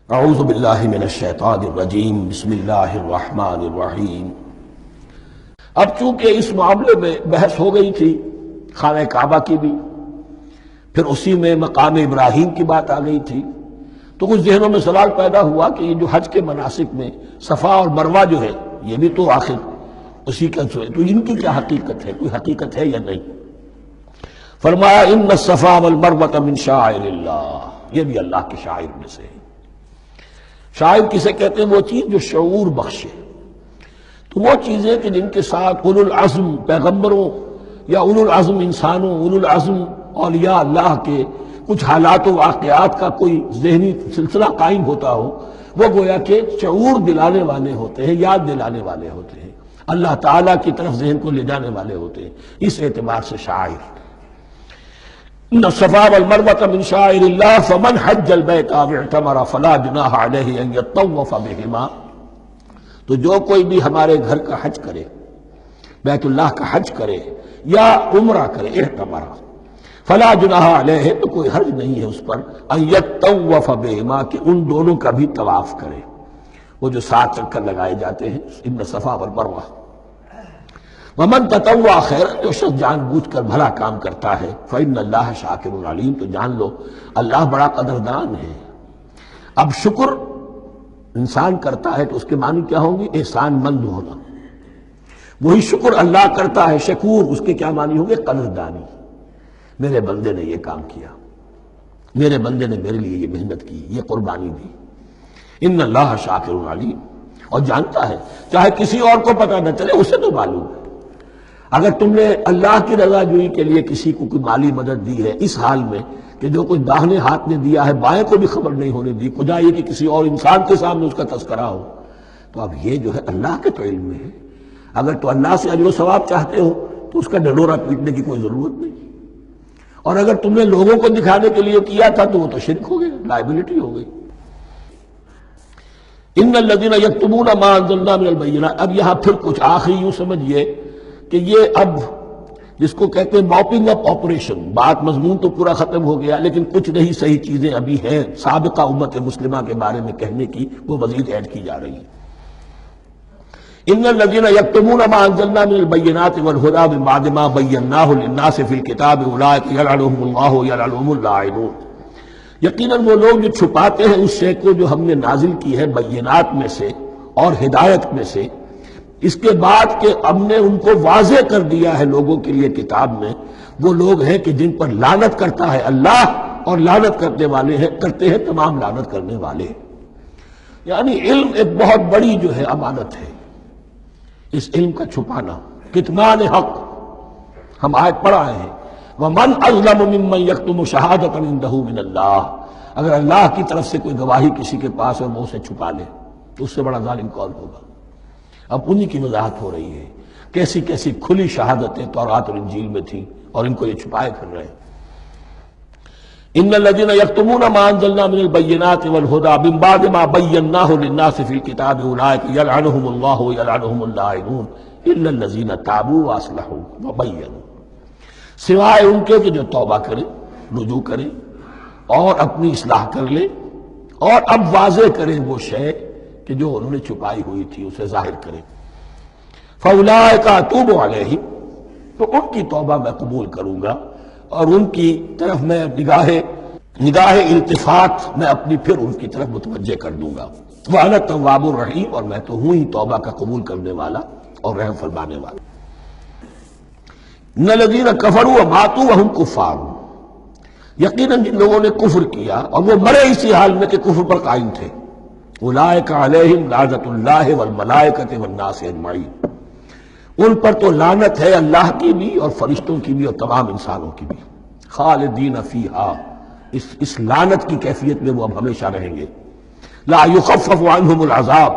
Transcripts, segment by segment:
اعوذ باللہ من الشیطان الرجیم بسم اللہ الرحمن الرحیم۔ اب چونکہ اس معاملے میں بحث ہو گئی تھی خانہ کعبہ کی بھی، پھر اسی میں مقام ابراہیم کی بات آ گئی تھی، تو کچھ ذہنوں میں سوال پیدا ہوا کہ یہ جو حج کے مناسک میں صفا اور مروہ جو ہے یہ بھی تو آخر اسی کا جو ہے، تو ان کی کیا حقیقت ہے، کوئی حقیقت ہے یا نہیں؟ فرمایا ان الصفا والمروہ من شعائر اللہ، یہ بھی اللہ کے شعائر میں سے ہے۔ شاعر کسے کہتے ہیں؟ وہ چیز جو شعور بخشے۔ تو وہ چیزیں کہ جن کے ساتھ اولو العزم پیغمبروں یا اولو العزم انسانوں، اولو العزم اولیاء اللہ کے کچھ حالات و واقعات کا کوئی ذہنی سلسلہ قائم ہوتا ہو، وہ گویا کہ شعور دلانے والے ہوتے ہیں، یاد دلانے والے ہوتے ہیں، اللہ تعالیٰ کی طرف ذہن کو لے جانے والے ہوتے ہیں۔ اس اعتبار سے شاعر ان الصفا والمروہ من شعائر اللہ فمن حج البیت او اعتمر فلا جناح علیہ ان یطوف بہما، تو جو کوئی بھی ہمارے گھر کا حج کرے، بیت اللہ کا حج کرے یا عمرہ کرے، اعتمر، فلا جناح علیہ، تو کوئی حرج نہیں ہے اس پر، ان یطوف بہما، کہ ان دونوں کا بھی طواف کرے، وہ جو 7 چکر لگائے جاتے ہیں، ان الصفا والمروہ۔ ومن تطوع خیر، جو شخص جان بوجھ کر بھلا کام کرتا ہے، فإن اللہ شاکر علیم، تو جان لو اللہ بڑا قدردان ہے۔ اب شکر انسان کرتا ہے تو اس کے معنی کیا ہوں گے؟ احسان مند ہونا۔ وہی شکر اللہ کرتا ہے شکور، اس کے کیا معنی ہوں گے؟ قدردانی۔ میرے بندے نے یہ کام کیا، میرے بندے نے میرے لیے یہ محنت کی، یہ قربانی دی۔ ان اللہ شاکر علیم، اور جانتا ہے، چاہے کسی اور کو پتہ نہ چلے، اسے تو معلوم ہے۔ اگر تم نے اللہ کی رضا جوئی کے لیے کسی کو کوئی مالی مدد دی ہے اس حال میں کہ جو کوئی داہنے ہاتھ نے دیا ہے بائیں کو بھی خبر نہیں ہونے دی، خدا یہ کہ کسی اور انسان کے سامنے اس کا تذکرہ ہو، تو اب یہ جو ہے اللہ کے تو علم میں ہے۔ اگر تو اللہ سے اجر و ثواب چاہتے ہو تو اس کا ڈنڈورا پیٹنے کی کوئی ضرورت نہیں، اور اگر تم نے لوگوں کو دکھانے کے لیے کیا تھا تو وہ تو شرک ہو گیا، لائبلٹی ہو گئی۔ ان الذین یکتمون ما انزلنا من البینات، اب یہاں پھر کچھ آخری یوں سمجھیے کہ یہ اب جس کو کہتے ہیں موپنگ اپ آپریشن، بات مضمون تو پورا ختم ہو گیا لیکن کچھ نہیں صحیح چیزیں ابھی ہیں سابقہ امت مسلمہ کے بارے میں کہنے کی، وہ مزید ایڈ کی جا رہی ہیں۔ ان الذین یکتمون ما انزلنا من البینات والہدی من بعد ما بیناہ للناس فی الکتاب اولئک یلعنهم اللہ یلعنهم اللاعنون، یقیناً وہ لوگ جو چھپاتے ہیں اس شے کو جو ہم نے نازل کی ہے بینات میں سے اور ہدایت میں سے، اس کے بعد کہ ہم نے ان کو واضح کر دیا ہے لوگوں کے لیے کتاب میں، وہ لوگ ہیں کہ جن پر لعنت کرتا ہے اللہ، اور لعنت کرتے ہیں تمام لعنت کرنے والے۔ یعنی علم ایک بہت بڑی جو ہے امانت ہے، اس علم کا چھپانا، کتمان حق ہم آیت پڑھ آئے ہیں، وَمَنْ أَظْلَمُ مِمَّنْ يَكْتُمُ شَهَادَةً عِندَهُ مِنَ اللَّهِ، اگر اللہ کی طرف سے کوئی گواہی کسی کے پاس ہے وہ اسے چھپا لے تو اس سے بڑا ظالم کون ہوگا؟ اب انہی کی وضاحت ہو رہی ہے، کیسی کیسی کھلی شہادتیں تورات اور انجیل میں تھیں اور ان کو یہ چھپائے پھر رہے ہیں۔ ان الذین یکتمون ما انزلنا من البینات والہدی من بعد ما بیناہ للناس فی الکتاب اولئک یلعنهم اللہ یلعنهم اللاعنون الا الذین تابوا واصلحوا وبینوا، سوائے ان کے کہ جو توبہ کریں، رجوع کریں اور اپنی اصلاح کر لیں اور اب واضح کریں وہ شے کہ جو انہوں نے چھپائی ہوئی تھی اسے ظاہر کریں۔ فَأُولَٰئِکَ أَتُوبُ عَلَیْہِمْ، تو ان کی توبہ میں قبول کروں گا اور ان کی طرف میں نگاہ التفات میں اپنی پھر ان کی طرف متوجہ کر دوں گا۔ وَأَنَا التَّوَّابُ الرَّحِيمُ، اور میں تو ہوں ہی توبہ کا قبول کرنے والا اور رحم فرمانے والا۔ إِنَّ الَّذِينَ كَفَرُوا وَمَاتُوا وَهُمْ كُفَّارٌ، یقیناً جن لوگوں نے کفر کیا اور وہ مرے اسی حال میں کہ کفر پر قائم تھے، اولئک علیہم لعنۃ اللہ والملائکۃ والناس اجمعین، ان پر تو لعنت ہے اللہ کی بھی اور فرشتوں کی بھی اور تمام انسانوں کی بھی، خالدین فیہا، اس لعنت کی کیفیت میں وہ اب ہمیشہ رہیں گے۔ لا یخفف عنہم العذاب،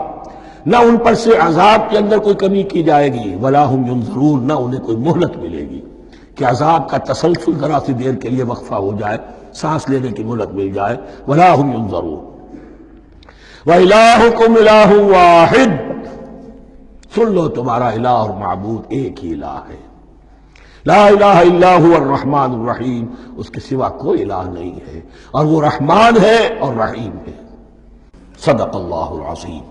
نہ ان پر سے عذاب کے اندر کوئی کمی کی جائے گی، ولا ہم ینظرون، نہ انہیں کوئی مہلت ملے گی کہ عذاب کا تسلسل ذرا سی دیر کے لیے وقفہ ہو جائے، سانس لینے کی مہلت مل جائے، ولا ہم ینظرون۔ وَإِلَٰهُكُمْ إِلَٰهٌ وَاحِدٌ، سن لو تمہارا الہ اور معبود ایک ہی الہ ہے، لا الہ الا هو الرحمن الرحیم، اس کے سوا کوئی الہ نہیں ہے اور وہ رحمان ہے اور رحیم ہے۔ صدق اللہ العظیم۔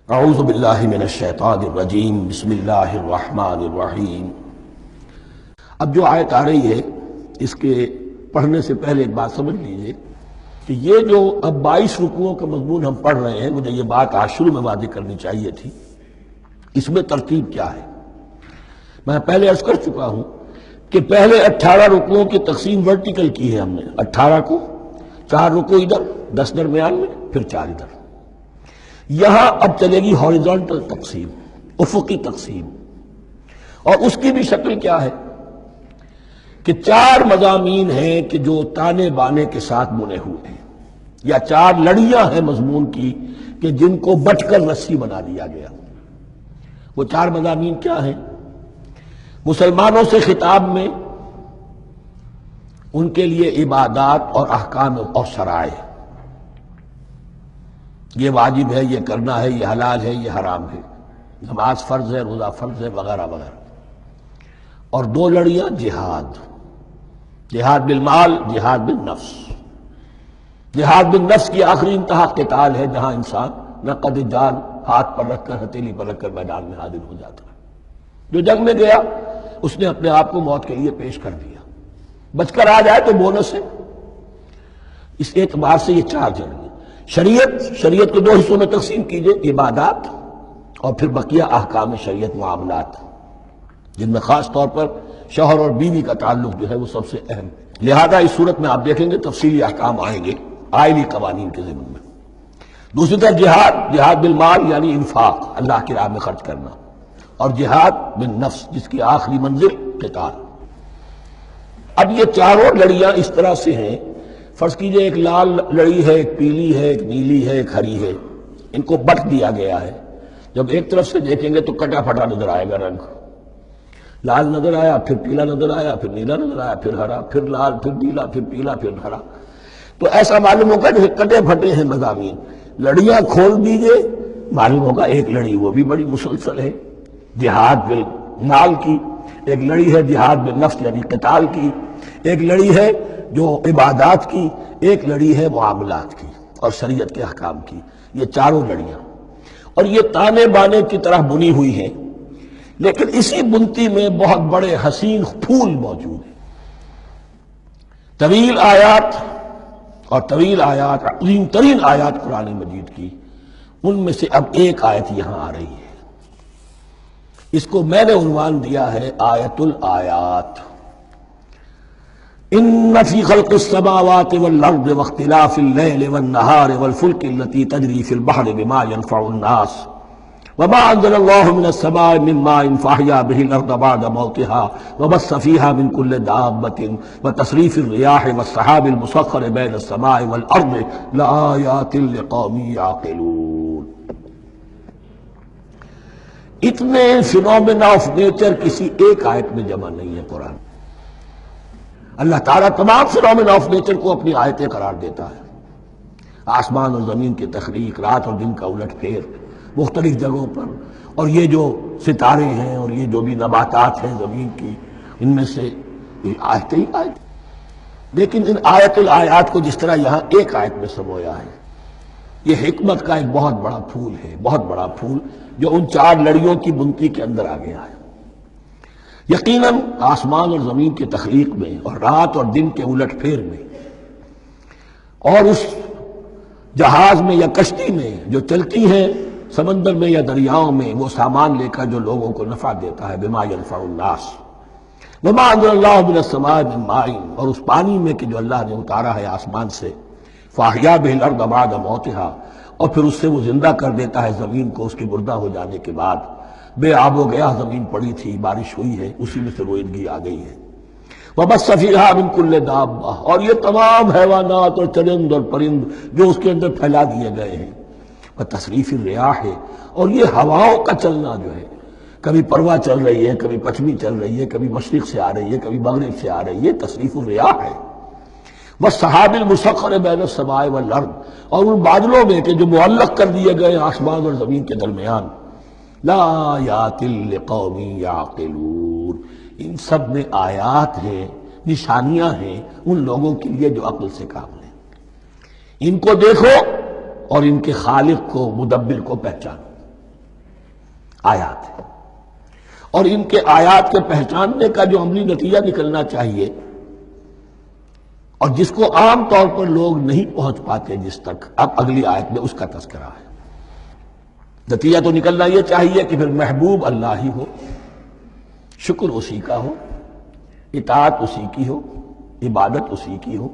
اعوذ باللہ من الشیطان الرجیم، بسم اللہ الرحمن الرحیم۔ اب جو آیت آ رہی ہے اس کے پڑھنے سے پہلے ایک بات سمجھ لیجئے کہ یہ جو اب 22 رکوعوں کا مضمون ہم پڑھ رہے ہیں، مجھے یہ بات آج شروع میں واضح کرنی چاہیے تھی، اس میں ترتیب کیا ہے۔ میں پہلے عرض کر چکا ہوں کہ پہلے 18 رکوعوں کی تقسیم ورٹیکل کی ہے ہم نے، 18 کو 4 رکوع ادھر، 10 درمیان میں، پھر 4 ادھر۔ یہاں اب چلے گی ہاریزونٹل تقسیم، افقی تقسیم، اور اس کی بھی شکل کیا ہے کہ 4 مضامین ہیں کہ جو تانے بانے کے ساتھ بنے ہوئے ہیں، یا 4 لڑیاں ہیں مضمون کی کہ جن کو بٹ کر رسی بنا دیا گیا۔ وہ 4 مضامین کیا ہیں؟ مسلمانوں سے خطاب میں ان کے لیے عبادات اور احکام اور شرائع، یہ واجب ہے، یہ کرنا ہے، یہ حلال ہے، یہ حرام ہے، نماز فرض ہے، روزہ فرض ہے، وغیرہ وغیرہ۔ اور 2 لڑیاں جہاد، جہاد بالمال، جہاد بالنفس۔ جہاد بالنفس کی آخری انتہا قتال ہے، جہاں انسان نقد جان ہاتھ پر رکھ کر، ہتھیلی پر رکھ کر میدان میں حاضر ہو جاتا ہے۔ جو جنگ میں گیا اس نے اپنے آپ کو موت کے لیے پیش کر دیا، بچ کر آ جائے تو بونس ہے۔ اس اعتبار سے یہ 4 جڑیں۔ شریعت کو 2 حصوں میں تقسیم کیجئے، عبادات اور پھر بقیہ احکام شریعت، معاملات، جن میں خاص طور پر شوہر اور بیوی کا تعلق جو ہے وہ سب سے اہم ہے۔ لہذا اس صورت میں آپ دیکھیں گے تفصیلی احکام آئیں گے آئلی قوانین کے ضمن میں۔ دوسری طرف جہاد بالمال یعنی انفاق، اللہ کی راہ میں خرچ کرنا، اور جہاد بالنفس جس کی آخری منزل قتال۔ اب یہ 4 لڑیاں اس طرح سے ہیں، فرض کیجئے ایک لال لڑی ہے، ایک پیلی ہے، ایک نیلی ہے، ایک ہری ہے، ان کو بٹ دیا گیا ہے۔ جب ایک طرف سے دیکھیں گے تو کٹا پھٹا نظر آئے گا رنگ، لال نظر آیا، پھر پیلا نظر آیا، پھر نیلا نظر آیا، پھر ہرا، پھر لال، پھر نیلا، پھر پیلا، پھر ہرا۔ تو ایسا معلوم ہوگا جیسے کٹے پھٹے ہیں مضامین۔ لڑیاں کھول دیجئے، معلوم ہوگا ایک لڑی وہ بھی بڑی مسلسل ہے، جہاد بالمال کی، ایک لڑی ہے جہاد بالنفس یعنی قتال کی، ایک لڑی ہے جو عبادات کی، ایک لڑی ہے معاملات کی اور شریعت کے احکام کی۔ یہ 4 لڑیاں، اور یہ تانے بانے کی طرح بنی ہوئی ہیں، لیکن اسی بنتی میں بہت بڑے حسین پھول موجود ہیں۔ طویل آیات، عظیم ترین آیات قرآن مجید کی، ان میں سے اب ایک آیت یہاں آ رہی ہے۔ اس کو میں نے عنوان دیا ہے آیت الآیات۔ ان فی خلق السماوات والارض واختلاف اللیل والنہار والفلک التی تجری فی البحر بما ينفع الناس وما انزل اللہ من السماء من ماء فاحیا به الارض بعد موتها وبث فیہا من کل دابۃ وتصریف الریاح والسحاب المسخر بین السماء والارض لآیات لقوم یعقلون۔ اتنے فینومینا آف نیچر کسی ایک آیت میں جمع نہیں ہے قرآن۔ اللہ تعالیٰ تمام فینومینا آف نیچر کو اپنی آیتیں قرار دیتا ہے۔ آسمان اور زمین کی تخلیق، رات اور دن کا الٹ پھیر مختلف جگہوں پر، اور یہ جو ستارے ہیں اور یہ جو بھی نباتات ہیں زمین کی، ان میں سے آیتیں ہی آیتیں۔ لیکن ان آیت الآیات کو جس طرح یہاں ایک آیت میں سمویا ہے، یہ حکمت کا ایک بہت بڑا پھول ہے، بہت بڑا پھول جو ان 4 لڑیوں کی بنتی کے اندر آ گیا ہے۔ یقیناً آسمان اور زمین کی تخلیق میں اور رات اور دن کے الٹ پھیر میں، اور اس جہاز میں یا کشتی میں جو چلتی ہیں سمندر میں یا دریاؤں میں، وہ سامان لے کر جو لوگوں کو نفع دیتا ہے، بما ينفع الناس وما انزل اللہ من السماء من ماء، اور اس پانی میں کہ جو اللہ نے اتارا ہے آسمان سے، فاحیا به الارض بعد موتها، اور پھر اس سے وہ زندہ کر دیتا ہے زمین کو اس کے مردہ ہو جانے کے بعد۔ بے آب و گیا زمین پڑی تھی، بارش ہوئی ہے، اسی میں سے روئندگی آ گئی ہے۔ وَبَثَّ فِيهَا مِن كُلِّ دَابَّةٍ، اور یہ تمام حیوانات اور چرند اور پرند جو اس کے اندر پھیلا دیے گئے ہیں۔ وَتَصْرِيفِ الرِّيَاحِ، اور یہ ہواؤں کا چلنا جو ہے، کبھی پروا چل رہی ہے، کبھی پچھمی چل رہی ہے، کبھی مشرق سے آ رہی ہے، کبھی مغرب سے آ رہی ہے، تصریف الریاح ہے۔ وَالسَّحَابِ الْمُسَخَّرِ بَيْنَ السَّمَاءِ وَالْأَرْضِ، اور ان بادلوں میں کہ جو معلق کر دیے گئے آسمان اور زمین کے درمیان۔ لَآیَاتٍ لِقَوْمٍ یعقلون، ان سب میں آیات ہیں، نشانیاں ہیں ان لوگوں کے لیے جو عقل سے کام لیں۔ ان کو دیکھو اور ان کے خالق کو، مدبر کو پہچانو۔ آیات ہے، اور ان کے آیات کے پہچاننے کا جو عملی نتیجہ نکلنا چاہیے، اور جس کو عام طور پر لوگ نہیں پہنچ پاتے جس تک، اب اگلی آیت میں اس کا تذکرہ ہے۔ نتیجہ تو نکلنا یہ چاہیے کہ پھر محبوب اللہ ہی ہو، شکر اسی کا ہو، اطاعت اسی کی ہو، عبادت اسی کی ہو۔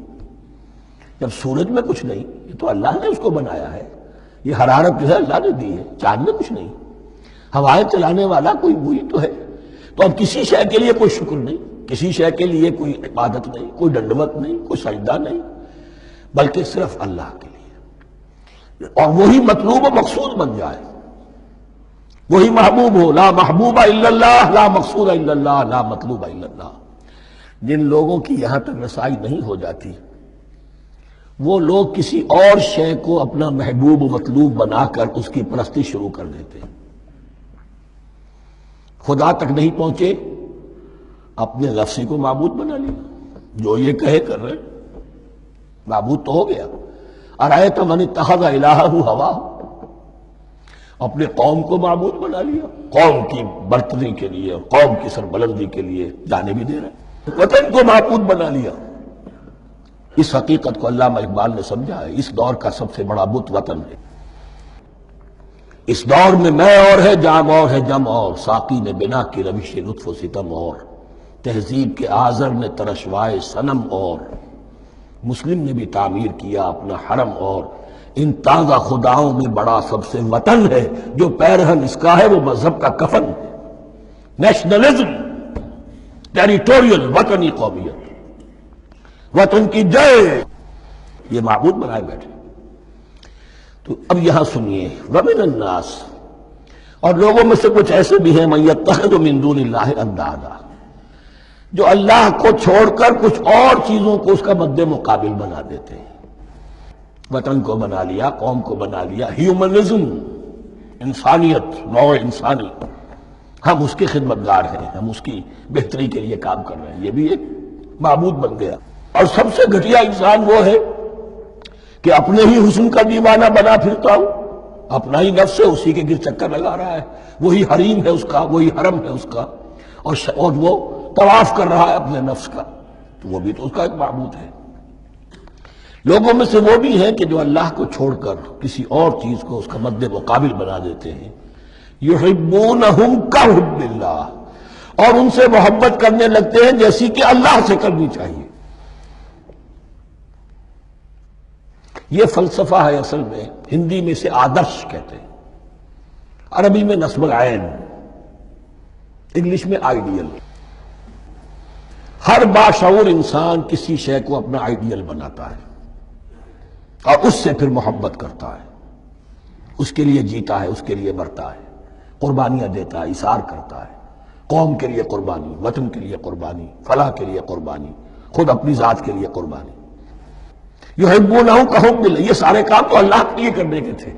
جب سورج میں کچھ نہیں، یہ تو اللہ نے اس کو بنایا ہے، یہ حرارت جو ہے اللہ نے دی ہے، چاند میں کچھ نہیں، ہوائیں چلانے والا کوئی وہی تو ہے۔ تو اب کسی شے کے لیے کوئی شکر نہیں، کسی شے کے لیے کوئی عبادت نہیں، کوئی ڈنڈوت نہیں، کوئی سجدہ نہیں، بلکہ صرف اللہ کے لیے، اور وہی مطلوب و مقصود بن جائے، وہی محبوب ہو۔ لا محبوب الا اللہ، لا مقصود الا اللہ، لا مطلوب الا اللہ۔ جن لوگوں کی یہاں تک رسائی نہیں ہو جاتی، وہ لوگ کسی اور شے کو اپنا محبوب و مطلوب بنا کر اس کی پرستی شروع کر دیتے ہیں۔ خدا تک نہیں پہنچے، اپنے لفظی کو معبود بنا لیا، جو یہ کہے کر رہے، معبود تو ہو گیا۔ ارأیت من اتخذ الہہ ہواہ، اپنے قوم کو معبود بنا لیا، قوم کی برتری کے لیے، قوم کی سربلندی کے لیے جانے بھی دے رہے، وطن کو معبود بنا لیا۔ اس حقیقت کو علامہ اقبال نے سمجھا ہے، اس دور کا سب سے بڑا بت وطن ہے۔ اس دور میں میں اور ہے، جام اور ہے، جم اور، ساقی نے بنا کی روش لطف و ستم اور، تہذیب کے آزر نے ترشوائے صنم اور، مسلم نے بھی تعمیر کیا اپنا حرم اور، ان تازہ خداؤں میں بڑا سب سے وطن ہے، جو پیرہن اس کا ہے وہ مذہب کا کفن ہے۔ نیشنلزم، ٹیریٹوریل، وطنی قومیت، وطن کی جے، یہ معبود بنائے بیٹھے۔ تو اب یہاں سنیے، وَمِنَ النَّاسِ، اور لوگوں میں سے کچھ ایسے بھی ہیں، مَن يَتَّخِذُ مِن دُونِ اللَّهِ أَندَادًا، جو اللہ کو چھوڑ کر کچھ اور چیزوں کو اس کا مد مقابل بنا دیتے ہیں۔ وطن کو بنا لیا، قوم کو بنا لیا، ہیومنزم، انسانیت، نوع انسانی، ہم اس کے خدمتگار ہیں، ہم اس کی بہتری کے لیے کام کر رہے ہیں، یہ بھی ایک معبود بن گیا۔ اور سب سے گھٹیا انسان وہ ہے کہ اپنے ہی حسن کا دیوانہ بنا پھرتا ہوں، اپنا ہی نفس ہے، اسی کے گر چکر لگا رہا ہے، وہی حریم ہے اس کا، وہی حرم ہے اس کا، اور وہ طواف کر رہا ہے اپنے نفس کا، تو وہ بھی تو اس کا ایک معبود ہے۔ لوگوں میں سے وہ بھی ہیں کہ جو اللہ کو چھوڑ کر کسی اور چیز کو اس کا مد مقابل بنا دیتے ہیں۔ یحبونہم کحب اللہ، اور ان سے محبت کرنے لگتے ہیں جیسی کہ اللہ سے کرنی چاہیے۔ یہ فلسفہ ہے اصل میں، ہندی میں اسے آدرش کہتے ہیں، عربی میں نصب العین، انگلش میں آئیڈیل۔ ہر باشعور انسان کسی شے کو اپنا آئیڈیل بناتا ہے اور اس سے پھر محبت کرتا ہے، اس کے لیے جیتا ہے، اس کے لیے مرتا ہے، قربانیاں دیتا ہے، اثار کرتا ہے، قوم کے لیے قربانی، وطن کے لیے قربانی، فلاح کے لیے قربانی، خود اپنی ذات کے لیے قربانی۔ یحبونہم کحب اللہ، یہ سارے کام تو اللہ کے لیے کرنے کے تھے،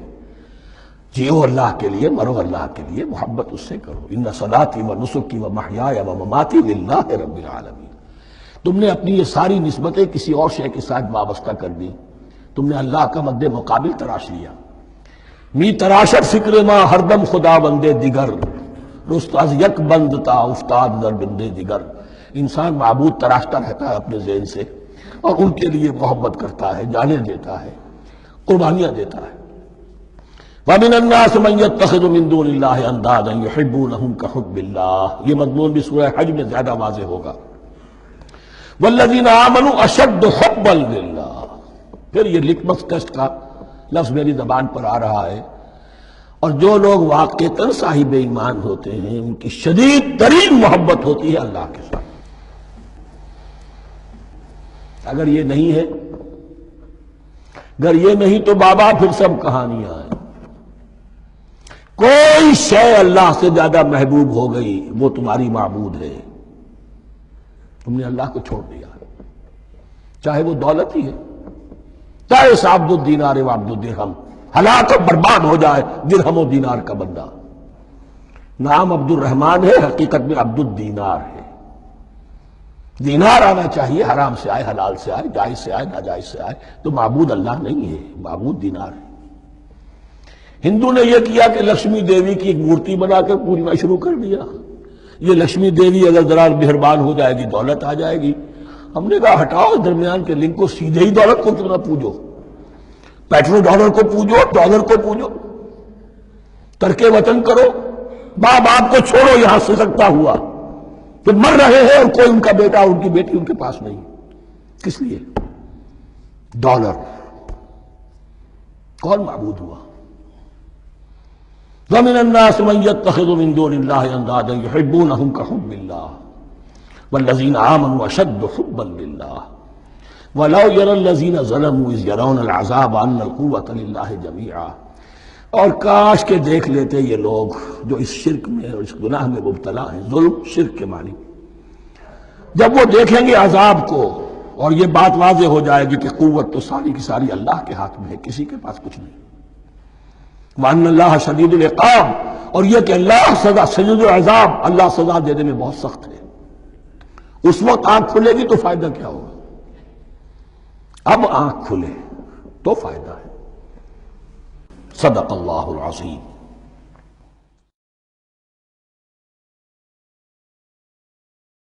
جیو اللہ کے لیے، مرو اللہ کے لیے، محبت اس سے کرو۔ ان صلاتی و نسکی و محیای و مماتی للہ رب العالمین۔ تم نے اپنی یہ ساری نسبتیں کسی اور شے کے ساتھ وابستہ کر دی، تم نے اللہ کا مد مقابل تراش لیا۔ می تراشت فکر ما ہر دم خدا بندے دیگر، رست از یک بند تا افتاد در بندے دیگر۔ انسان معبود تراشتا رہتا ہے اپنے ذہن سے، اور ان کے لیے محبت کرتا ہے، جانیں دیتا ہے، قربانیاں دیتا ہے۔ وَمِنَ النَّاسِ مَن يَتَّخِذُ مِن دُونِ اللَّهِ أَندَادًا يُحِبُّونَهُمْ كَحُبِّ اللَّهِ، یہ مضمون بھی سورہ حج میں زیادہ واضح ہوگا۔ وَالَّذِينَ آمَنُوا أَشَدُّ حُبًّا لِلَّهِ، پھر یہ لٹمس ٹیسٹ کا لفظ میری زبان پر آ رہا ہے، اور جو لوگ واقعتاً صاحب ایمان ہوتے ہیں ان کی شدید ترین محبت ہوتی ہے اللہ کے ساتھ۔ اگر یہ نہیں ہے، اگر یہ نہیں تو بابا پھر سب کہانیاں ہیں۔ کوئی شے اللہ سے زیادہ محبوب ہو گئی وہ تمہاری معبود ہے، تم نے اللہ کو چھوڑ دیا، چاہے وہ دولت ہی ہے، چاہے اس عبد الدینار و عبد الدرہم، ہلاک و برباد ہو جائے درہم و دینار کا بندہ۔ نام عبد الرحمن ہے، حقیقت میں عبد الدینار ہے، دینار آنا چاہیے، حرام سے آئے، حلال سے آئے، جائز سے آئے، ناجائز سے آئے، تو معبود اللہ نہیں ہے، معبود دینار ہے۔ ہندو نے یہ کیا کہ لکشمی دیوی کی ایک مورتی بنا کر پوجنا شروع کر دیا، یہ لکشمی دیوی اگر ذرا مہربان ہو جائے گی دولت آ جائے گی۔ ہم نے کہا ہٹاؤ اس درمیان کے لنک کو، سیدھے ہی دولت کو کیوں نہ پوجو، پیٹرو ڈالر کو پوجو، ڈالر کو پوجو، ترک وطن کرو، ماں باپ کو چھوڑو یہاں سسکتا ہوا، تو مر رہے ہیں اور کوئی ان کا بیٹا اور ان کی بیٹی ان کے پاس نہیں، کس لیے؟ ڈالر۔ کون معبود ہوا؟ وَمِنَ النَّاسِ مَن يَتَّخِذُ مِن دُونِ اللَّهِ أَندَادًا يُحِبُّونَهُمْ كَحُبِّ اللَّهِ وَالَّذِينَ آمَنُوا أَشَدُّ حُبًّا لِلَّهِ وَلَوْ يَرَى الَّذِينَ ظَلَمُوا إِذْ يَرَوْنَ الْعَذَابَ أَنَّ الْقُوَّةَ لِلَّهِ جَمِيعًا۔ اور کاش کہ دیکھ لیتے یہ لوگ جو اس شرک میں اور اس گناہ میں مبتلا ہیں، ظلم شرک کے معنی، جب وہ دیکھیں گے عذاب کو اور یہ بات واضح ہو جائے گی کہ قوت تو ساری کی ساری اللہ کے ہاتھ میں ہے، کسی کے پاس کچھ نہیں، وَأَنَّ اللَّهَ شَدِيدُ الْعِقَابِ، اور یہ کہ اللہ سزا شدید العذاب، اللہ سزا دینے میں بہت سخت ہے۔ اس وقت آنکھ کھلے گی تو فائدہ کیا ہوگا؟ اب آنکھ کھلے تو فائدہ ہے۔ صدق اللہ العظیم۔